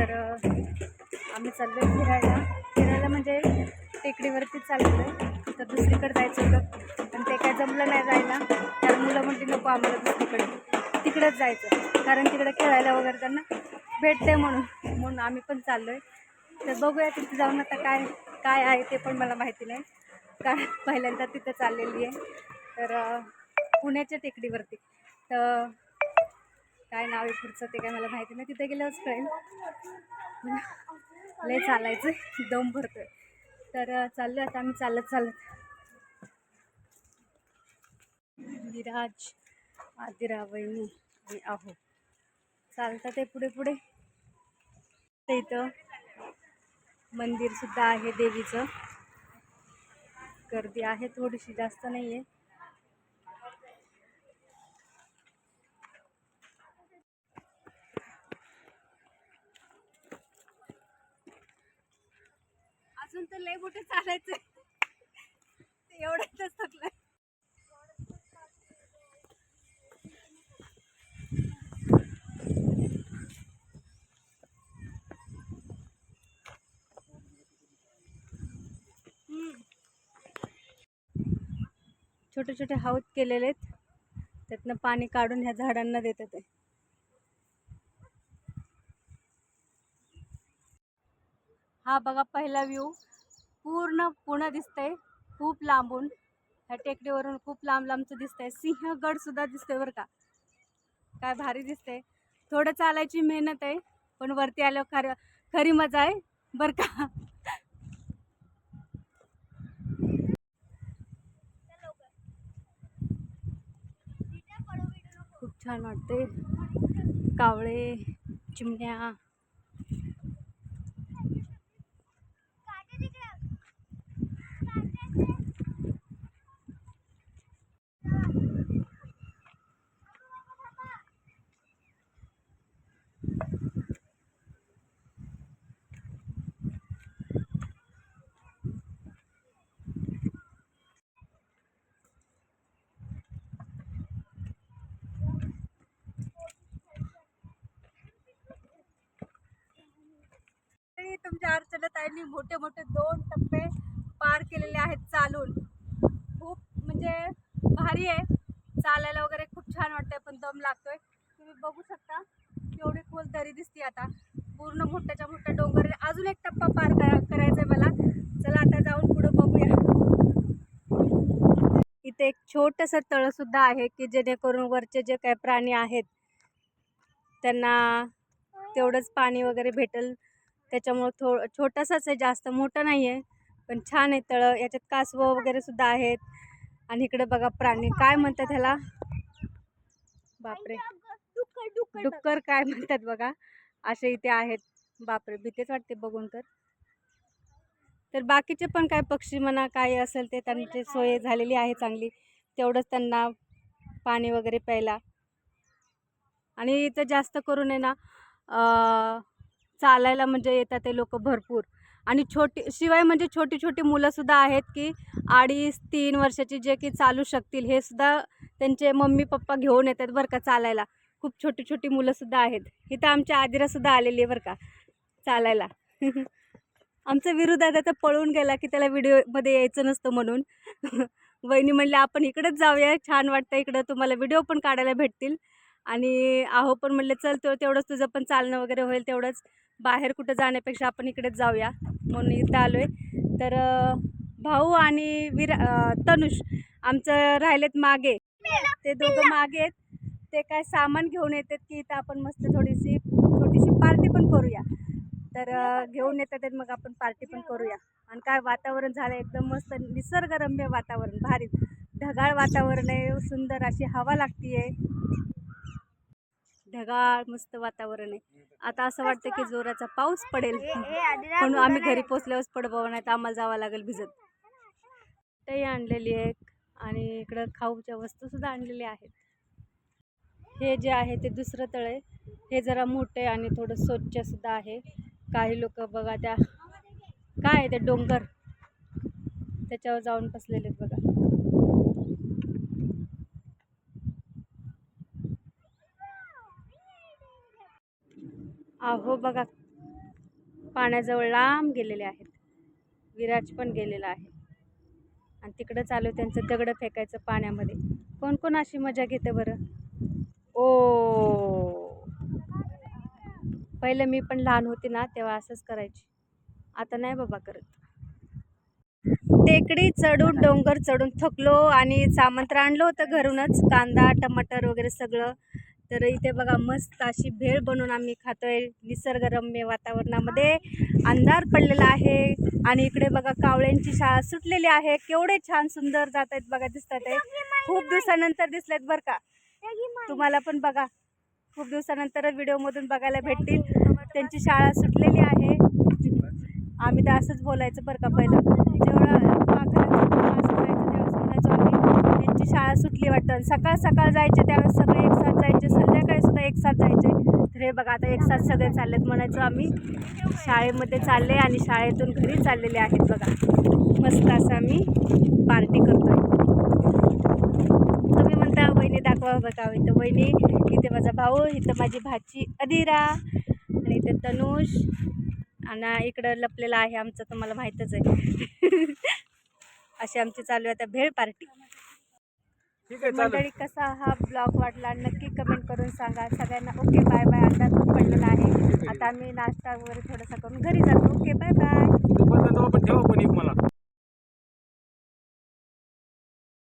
तर आम्ही चाललो फिरायला म्हणजे टेकडीवरती चाललो आहे. तर दुसरीकडे जायचं होतं पण ते काय जमलं नाही जायला. कारण मुलं म्हणते नको आम्हाला दुसरीकडे, तिकडेच जायचं कारण तिकडे खेळायला वगैरे त्यांना भेटते म्हणून आम्ही पण चाललो आहे. तर बघूया तिथे जाऊन आता काय काय आहे ते पण मला माहिती नाही, कारण पहिल्यांदा तिथं चाललेली आहे. तर पुण्याच्या टेकडीवरती, तर काय नाव आहे पुढचं ते काय मला माहिती नाही, तिथे गेल्यावरच कळेल. लय चालायचं, दम भरतोय. तर चाललो आता आम्ही चालत विराज, आदिरा, वहिनी आणि आहो चालतात ते पुढे. ते इथं मंदिर सुद्धा आहे देवीचं. गर्दी आहे थोडीशी, जास्त नाही आहे. अजून तर लय मोठे चालायचं, एवढंच थकलंय. छोटे छोटे हौद केलेले आहेत, त्यातनं पाणी काढून ह्या झाडांना देतात आहे. हा बघा पहिला व्ह्यू, पूर्ण पुणे दिसतंय खूप लांबून. ह्या टेकडीवरून खूप लांबचं दिसतंय. सिंहगड सुद्धा दिसतोय बरं का, काय भारी दिसतंय. थोडं चालायची मेहनत आहे पण वरती आल्यावर खरी मजा आहे बरं का. खूप छान वाटते. कावळे, चिमण्या, तुमच्या अर्चना ताईंनी मोठे 2 टप्पे पार केलेले आहेत चालून. खूप म्हणजे भारी आहे, चालायला वगैरे खूप छान वाटतंय पण दम लागतोय. तुम्ही बघू शकता केवढी खोल दरी दिसते. आता पूर्ण मोठ्या डोंगर. अजून एक टप्पा पार करायचा आहे मला. चला आता जाऊन पुढे बघूया. इथे एक छोटंसं तळ सुद्धा आहे की जेणेकरून वरचे जे काही प्राणी आहेत त्यांना तेवढंच पाणी वगैरे भेटेल. त्याच्यामुळे छोटंसंच आहे, जास्त मोठं नाही आहे पण छान आहे तळं. याच्यात कासवं वगैरे सुद्धा आहेत. आणि इकडे बघा प्राणी, काय म्हणतात ह्याला, बापरे, डुक्कर काय म्हणतात बघा, असे इथे आहेत. बापरे, भीतीच वाटते बघून. तर बाकीचे पण काय पक्षी म्हणा काय असेल ते त्यांची सोय झालेली आहे चांगली, तेवढंच त्यांना पाणी वगैरे प्यायला. आणि इथं जास्त करून आहे ना चालायला म्हणजे येतात ते लोक भरपूर. आणि शिवाय म्हणजे छोटी मुलंसुद्धा आहेत की 2.5-3 वर्षाची, जे की चालू शकतील. हे सुद्धा त्यांचे मम्मी पप्पा घेऊन येतात बरं का चालायला. खूप छोटी मुलंसुद्धा आहेत. इथं आमच्या आदिरासुद्धा आलेली आहे बरं का चालायला. आमचा विरुदादा तर पळून गेला की त्याला व्हिडिओमध्ये यायचं नसतं म्हणून. वहिनी म्हणले आपण इकडेच जाऊया, छान वाटतं इकडं, तुम्हाला व्हिडिओ पण काढायला भेटतील. आणि आहो पण म्हणले चल तेवढंच तुझं पण चालणं वगैरे होईल, तेवढंच बाहेर कुठं जाण्यापेक्षा आपण इकडेच जाऊया म्हणून इथं आलो आहे. तर भाऊ आणि तनुष आमचं राहिलेत मागे, ते दोघं मागे आहेत. ते काय सामान घेऊन येतात की इथं आपण मस्त छोटीशी पार्टी पण करूया. तर घेऊन येतात मग आपण पार्टी पण करूया. आणि काय वातावरण झालं एकदम मस्त, निसर्गरम्य वातावरण, भारी ढगाळ वातावरण आहे, सुंदर अशी हवा लागतीये, ढगाळ मस्त वातावरण आहे. आता असं वाटतं की जोराचा पाऊस पडेल, म्हणून आम्ही घरी पोचल्यावरच पडबावं, नाही तर आम्हाला जावं लागेल भिजत. ते आणलेली आहे आणि इकडं खाऊच्या वस्तू सुद्धा आणलेल्या आहेत. हे जे आहे ते दुसरं तळ आहे, हे जरा मोठे आणि थोडं स्वच्छ सुद्धा आहे. काही लोक बघा त्या काय आहे ते डोंगर, त्याच्यावर जाऊन बसलेले आहेत बघा. अहो बघा पाण्याजवळ लांब गेलेले आहेत. विराज पण गेलेला आहे आणि तिकडं चालू त्यांचं दगड फेकायचं पाण्यामध्ये. कोण कोण अशी मजा घेते बरं? ओ, पहिलं मी पण लहान होते ना तेव्हा असंच करायची, आता नाही बाबा करत. टेकडी चढून डोंगर चढून थकलो आणि सामंत्र आणलं होतं घरूनच, कांदा टमाटर वगैरे सगळं. तर इथे बघा मस्त अशी भेळ बनवून आम्ही खातोय निसर्गरम्य वातावरणामध्ये. अंधार पडलेला आहे आणि इकडे बघा कावळ्यांची शाळा सुटलेली आहे. केवढे छान सुंदर जात आहेत बघा, दिसतात आहे. खूप दिवसानंतर दिसलेत बरं का. तुम्हाला पण बघा खूप दिवसानंतर व्हिडिओमधून बघायला भेटतील. त्यांची शाळा सुटलेली आहे. आम्ही तर असंच बोलायचं बरं का, पहिलं जेवढं त्यावेळेस म्हणायचो आम्ही त्यांची शाळा सुटली वाटतं. सकाळ सकाळ जायचे त्यावेळेस सगळे एक साथ जायचे, संध्याकाळी सुद्धा एक साथ जायचे. तर हे बघा आता एक साथ सगळे चाललेत म्हणायचो आम्ही. शाळेमध्ये चालले आणि शाळेतून घरी चाललेले आहेत बघा. मस्त असं आम्ही पार्टी करतोय. तुम्ही म्हणता वहिनी दाखवा बघा, इथं वहिनी, इथे माझा भाऊ, इथं माझी भाची अदिरा आणि इथे तनुष आणि इकडं लपलेला आहे आमचं, तुम्हाला माहीतच आहे. अशी आमची चालू आहे आता भेळ पार्टी. मंडळी कसा हा ब्लॉग वाटला नक्की कमेंट करून सांगा. सगळ्यांना ओके बाय बाय. अंदाज खूप पडलेला आहे. आता आम्ही नाश्ता वगैरे थोडासा करून घरी जातो. Okay bye bye. ठेवा पण एक मला